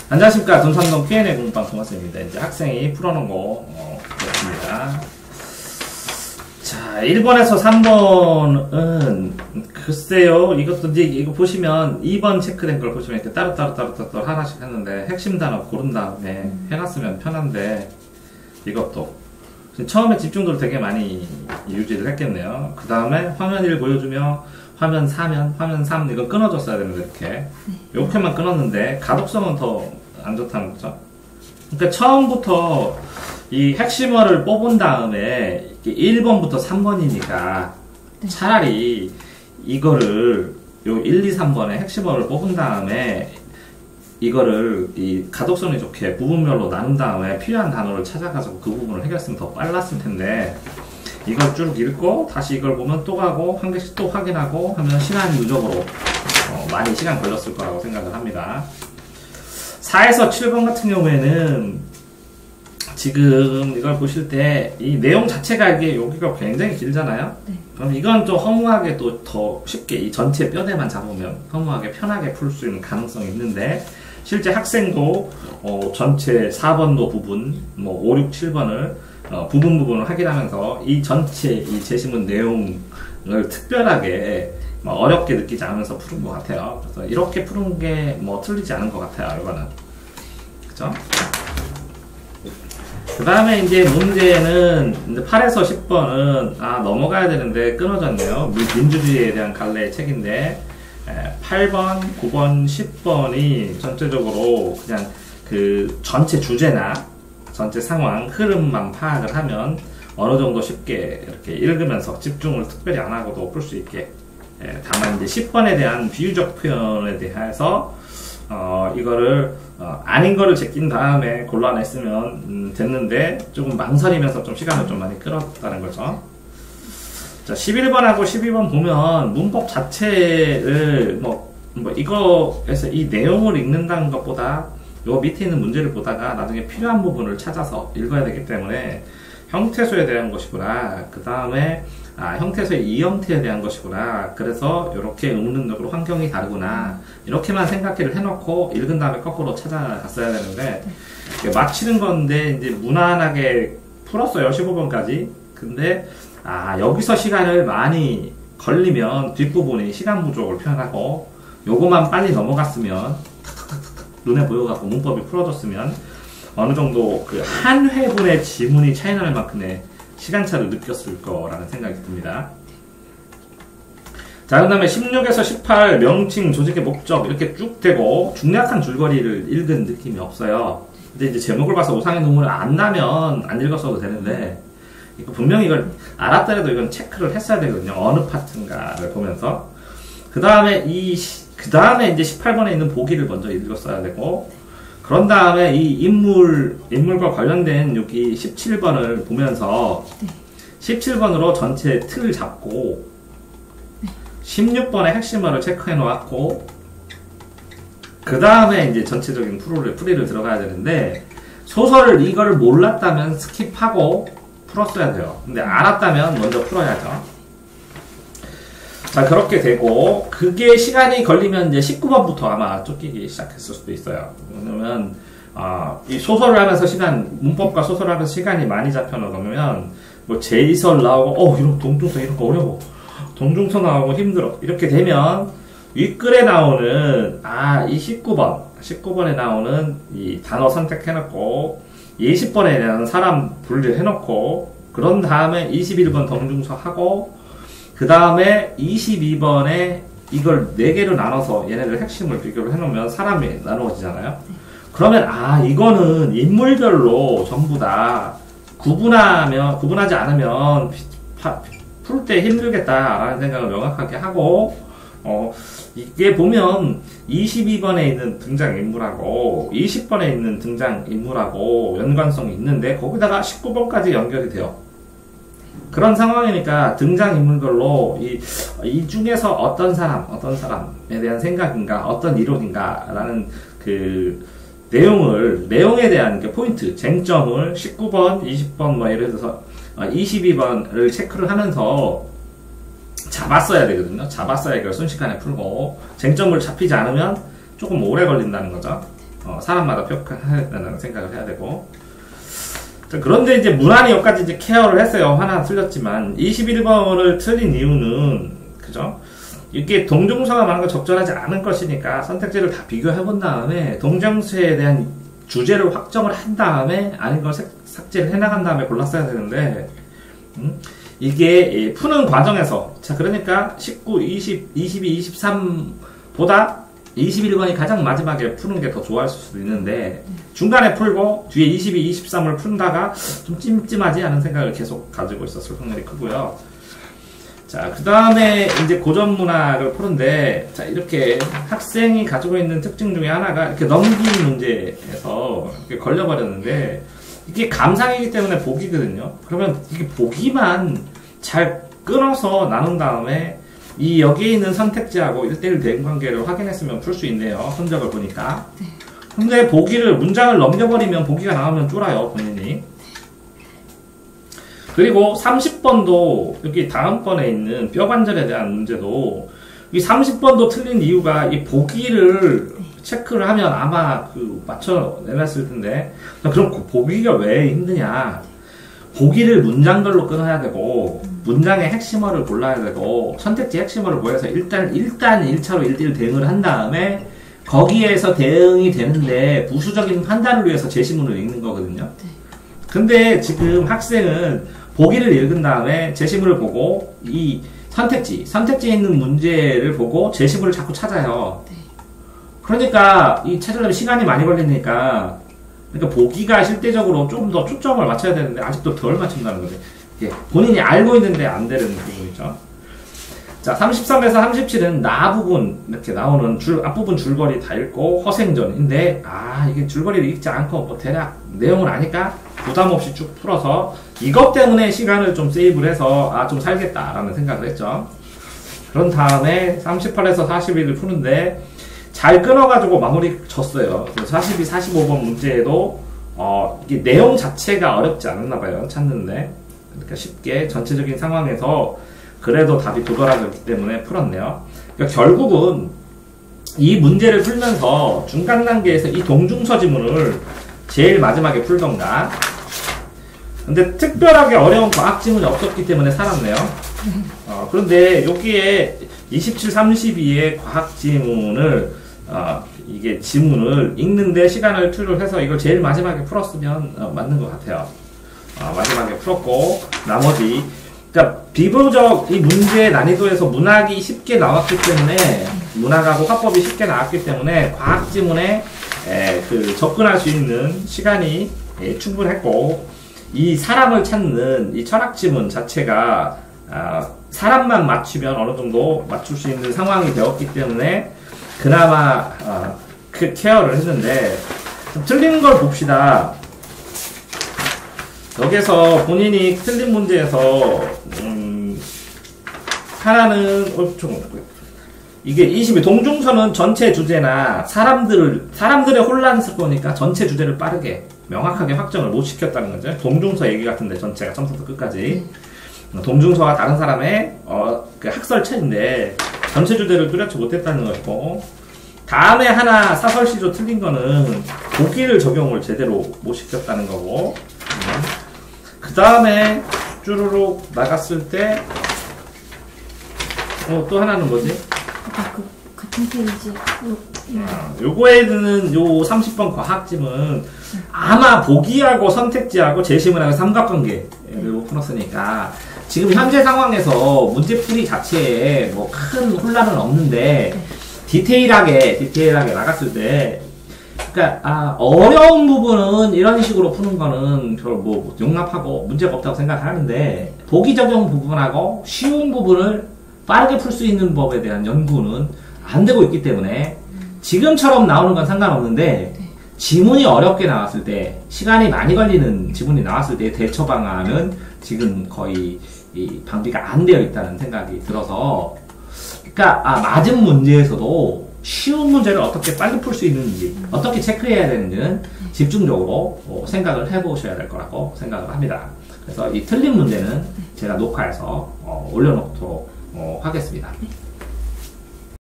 안녕하십니까. 돈산동 P&A 공부방 동학생입니다. 이제 학생이 풀어놓은 거 보겠습니다. 자, 1번에서 3번은 글쎄요. 이것도 이제 이거 보시면 2번 체크된 걸 보시면 이렇게 따로 하나씩 했는데 핵심 단어 고른 다음에 해놨으면 편한데 이것도 처음에 집중도를 되게 많이 유지를 했겠네요. 그 다음에 화면 1 보여주며 화면 4면 화면 3 이거 끊어줬어야 되는데 이렇게만 끊었는데 가독성은 더 안 좋다는 거죠. 그러니까 처음부터 이 핵심어를 뽑은 다음에 1번부터 3번이니까 차라리 이거를 요 1, 2, 3번에 핵심어를 뽑은 다음에 이거를 이 가독성이 좋게 부분별로 나눈 다음에 필요한 단어를 찾아가지고 그 부분을 해결했으면 더 빨랐을 텐데 이걸 쭉 읽고 다시 이걸 보면 또 가고 한 개씩 또 확인하고 하면 시간이 누적으로 많이 시간 걸렸을 거라고 생각을 합니다. 4에서 7번 같은 경우에는 지금 이걸 보실 때 이 내용 자체가 이게 여기가 굉장히 길잖아요. 네. 그럼 이건 좀 허무하게 또 더 쉽게 이 전체 뼈대만 잡으면 허무하게 편하게 풀 수 있는 가능성이 있는데 실제 학생도 전체 4번도 부분, 뭐 5, 6, 7번을 부분을 확인하면서 이 전체 이 제시문 내용을 특별하게 어렵게 느끼지 않으면서 푸는 것 같아요. 그래서 이렇게 푸는 게 뭐 틀리지 않은 것 같아요. 이거는. 그죠? 그 다음에 이제 문제는 8에서 10번은 넘어가야 되는데 끊어졌네요. 민주주의에 대한 갈래의 책인데 8번, 9번, 10번이 전체적으로 그냥 그 전체 주제나 전체 상황, 흐름만 파악을 하면 어느 정도 쉽게 이렇게 읽으면서 집중을 특별히 안 하고도 풀 수 있게. 다만 이제 10번에 대한 비유적 표현에 대해서 이거를 아닌 거를 제낀 다음에 골라냈으면 됐는데 조금 망설이면서 좀 시간을 좀 많이 끌었다는 거죠. 자, 11번하고 12번 보면 문법 자체를 이거에서 이 내용을 읽는다는 것보다 요 밑에 있는 문제를 보다가 나중에 필요한 부분을 찾아서 읽어야 되기 때문에 형태소에 대한 것이구나. 그 다음에 형태소의 이 형태에 대한 것이구나. 그래서 이렇게 의문문적으로 환경이 다르구나. 이렇게만 생각을 해놓고 읽은 다음에 거꾸로 찾아갔어야 되는데 맞히는 건데 이제 무난하게 풀었어요. 15번까지. 근데 여기서 시간을 많이 걸리면 뒷부분이 시간 부족을 표현하고 요거만 빨리 넘어갔으면 눈에 보여갖고 문법이 풀어졌으면 어느 정도 그 한 회분의 지문이 차이 날 만큼의 시간차를 느꼈을 거라는 생각이 듭니다. 자, 그 다음에 16에서 18 명칭, 조직의 목적 이렇게 쭉 되고 중략한 줄거리를 읽은 느낌이 없어요. 근데 이제 제목을 봐서 오상의 눈물이 안 나면 안 읽었어도 되는데 분명히 이걸 알았더라도 이건 체크를 했어야 되거든요. 어느 파트인가를 보면서. 그 다음에 이제 18번에 있는 보기를 먼저 읽었어야 되고, 그런 다음에 이 인물과 관련된 여기 17번을 보면서 17번으로 전체 틀을 잡고 16번의 핵심어를 체크해 놓았고, 그 다음에 이제 전체적인 풀이를 들어가야 되는데, 소설을 이거를 몰랐다면 스킵하고 풀었어야 돼요. 근데 알았다면 먼저 풀어야죠. 자, 그렇게 되고, 그게 시간이 걸리면 이제 19번부터 아마 쫓기기 시작했을 수도 있어요. 왜냐면, 이 소설을 하면서 문법과 소설을 하면서 시간이 많이 잡혀나가면, 제이설 나오고, 이런 동중서 이런 거 어려워. 동중서 나오고 힘들어. 이렇게 되면, 윗글에 나오는, 이 19번에 나오는 이 단어 선택해놓고, 20번에 대한 사람 분리를 해놓고, 그런 다음에 21번 동중서 하고, 그 다음에 22번에 이걸 4개로 나눠서 얘네들 핵심을 비교를 해놓으면 사람이 나누어지잖아요. 그러면 이거는 인물별로 전부 다 구분하지 않으면 풀 때 힘들겠다라는 생각을 명확하게 하고 이게 보면 22번에 있는 등장인물하고 20번에 있는 등장인물하고 연관성이 있는데 거기다가 19번까지 연결이 돼요. 그런 상황이니까 등장인물별로 이 중에서 어떤 사람에 대한 생각인가, 어떤 이론인가, 라는 그 내용에 대한 포인트, 쟁점을 19번, 20번, 예를 들어서 22번을 체크를 하면서 잡았어야 되거든요. 잡았어야 이걸 순식간에 풀고, 쟁점을 잡히지 않으면 조금 오래 걸린다는 거죠. 사람마다 평가해야 된다는 생각을 해야 되고. 자, 그런데 이제 무난히 여기까지 이제 케어를 했어요. 하나 틀렸지만 21번을 틀린 이유는 그죠? 이게 동중서가 많은 건 적절하지 않은 것이니까 선택지를 다 비교해 본 다음에 동정서에 대한 주제를 확정을 한 다음에 아닌 걸 삭제를 해나간 다음에 골랐어야 되는데 이게 푸는 과정에서 자 그러니까 19, 20, 22, 23보다 21번이 가장 마지막에 푸는 게 더 좋아할 수도 있는데 중간에 풀고 뒤에 22, 23을 푼다가 좀 찜찜하지 않은 생각을 계속 가지고 있었을 확률이 크고요. 자, 그 다음에 이제 고전 문학을 푸는데 자 이렇게 학생이 가지고 있는 특징 중에 하나가 이렇게 넘기는 문제에서 이렇게 걸려버렸는데 이게 감상이기 때문에 보기거든요. 그러면 이게 보기만 잘 끊어서 나눈 다음에 이 여기에 있는 선택지하고 1대1 대응관계를 확인했으면 풀 수 있네요. 흔적을 보니까. 근데 보기를 문장을 넘겨버리면 보기가 나오면 쫄아요. 본인이. 그리고 30번도 여기 다음번에 있는 뼈관절에 대한 문제도 이 30번도 틀린 이유가 이 보기를 체크를 하면 아마 그 맞춰내놨을 텐데 그럼 보기가 왜 힘드냐. 보기를 문장별로 끊어야 되고 문장의 핵심어를 골라야 되고 선택지 핵심어를 보여서 일단 1차로 1대1 대응을 한 다음에 거기에서 대응이 되는데 부수적인 판단을 위해서 제시문을 읽는 거거든요. 근데 지금 학생은 보기를 읽은 다음에 제시문을 보고 이 선택지에 있는 문제를 보고 제시문을 자꾸 찾아요. 그러니까 이 찾으려면 시간이 많이 걸리니까 그러니까 보기가 실제적으로 좀 더 초점을 맞춰야 되는데 아직도 덜 맞춘다는 거죠. 예, 본인이 알고 있는데 안 되는 부분이죠. 자, 33에서 37은 나 부분 이렇게 나오는 앞부분 줄거리 다 읽고 허생전인데 이게 줄거리를 읽지 않고 뭐 대략 내용을 아니까 부담 없이 쭉 풀어서 이것 때문에 시간을 좀 세이브를 해서 좀 살겠다라는 생각을 했죠. 그런 다음에 38에서 41을 푸는데 잘 끊어가지고 마무리 졌어요. 42, 45번 문제에도 이게 내용 자체가 어렵지 않았나봐요. 찾는데 그러니까 쉽게 전체적인 상황에서 그래도 답이 도달하기 때문에 풀었네요. 그러니까 결국은 이 문제를 풀면서 중간 단계에서 이 동중서 지문을 제일 마지막에 풀던가. 근데 특별하게 어려운 과학 지문이 없었기 때문에 살았네요. 그런데 여기에 27, 32의 과학 지문을 이게 지문을 읽는데 시간을 투입해서 이걸 제일 마지막에 풀었으면 맞는 것 같아요. 마지막에 풀었고 나머지 그러니까 비교적 이 문제의 난이도에서 문학이 쉽게 나왔기 때문에 문학하고 화법이 쉽게 나왔기 때문에 과학 지문에 접근할 수 있는 시간이 충분했고 이 사람을 찾는 이 철학 지문 자체가 사람만 맞추면 어느 정도 맞출 수 있는 상황이 되었기 때문에 그나마 그 케어를 했는데 좀 틀린 걸 봅시다. 여기서 본인이 틀린 문제에서 하나는 이게 22 동중서는 전체 주제나 사람들의 혼란스러우니까 전체 주제를 빠르게 명확하게 확정을 못 시켰다는 거죠. 동중서 얘기 같은데 전체가 처음부터 끝까지 동중서와 다른 사람의 그 학설체인데 전체 주제를 뚜렷이 못했다는 거고 다음에 하나 사설시조 틀린 거는 보기를 적용을 제대로 못 시켰다는 거고 그 다음에 쭈루룩 나갔을 때 또 하나는 뭐지? 같은 페이지 요거에는 요 30번 과학집은 아마 보기하고 선택지하고 제시문하고 삼각관계로 풀었으니까 지금 현재 상황에서 문제풀이 자체에 뭐 큰 혼란은 없는데 디테일하게 나갔을 때 그러니까 어려운 부분은 이런 식으로 푸는 거는 별 뭐 용납하고 문제가 없다고 생각하는데 보기 적용 부분하고 쉬운 부분을 빠르게 풀 수 있는 법에 대한 연구는 안 되고 있기 때문에 지금처럼 나오는 건 상관없는데 지문이 어렵게 나왔을 때 시간이 많이 걸리는 지문이 나왔을 때 대처 방안은 지금 거의 이 방비가 안 되어 있다는 생각이 들어서 그러니까 맞은 문제에서도 쉬운 문제를 어떻게 빨리 풀 수 있는지 어떻게 체크해야 되는지는 집중적으로 생각을 해보셔야 될 거라고 생각을 합니다. 그래서 이 틀린 문제는 제가 녹화해서 올려놓도록 하겠습니다.